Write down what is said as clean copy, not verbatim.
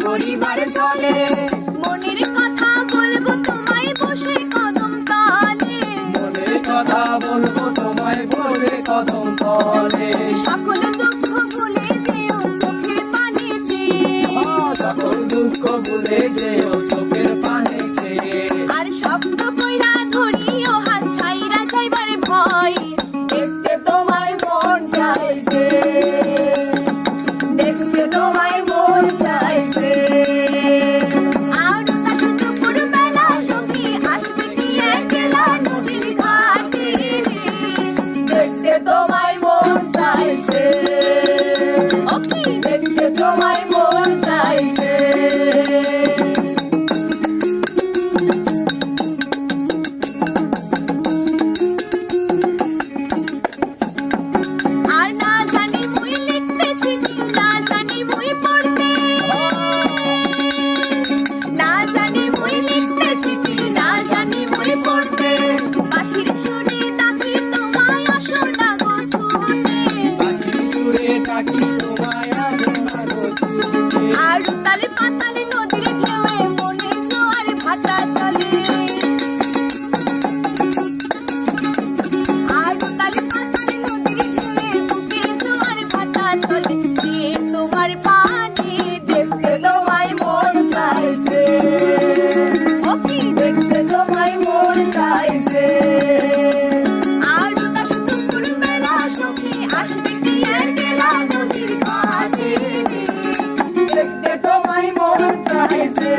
পরিবার চলে। মনের কথা বলবো তোমায় বসে কদম তলে, মনের কথা বলবো তোমায় বসে কদম তলে। সকল দুঃখ ভুলে যেও চোখের পানি চেয়ে, সকল দুঃখ ভুলে যেও চোখের পানি চেয়ে। আর শব্দ কইরা ধরিও হাত ছাইরা যাইবার ভয়। দেখতে তোমায় মন চাইছে, দেখতে তোমায় মন চাইছে। আর তা শুধু পুরবেলা সখী আসবে কি একলা নদীর ঘাটে, দেখতে তোমায় মন চাইছে। ও কি দেখতে তোমায় মন চাইছে। আর না জানি মুই লিখতে চিঠি, না জানি মুই পড়তে, না জানি মুই লিখতে চিঠি, না জানি মুই পড়তে। বাঁশির সুরে ডাকি তোমায় আসো না গো ছুটে, বাঁশির সুরে ডাকি তোমায় আসো না গো ছুটে। আর তালে পাতালে নদীর ঢেউয়ে মনে জোয়ার ভাটা চলে, আর তালে পাতালে নদীর ঢেউয়ে বুকে জোয়ার ভাটা চলে। যে তোমার পানে দেখতে তোমায় মন চাইছে, ও কি দেখতে তোমায় মন চাইছে। আর তা শুধু পুরবেলা সখী আসবে কি একলা নদীর ঘাটে, দেখতে তোমায় মন চাইছে।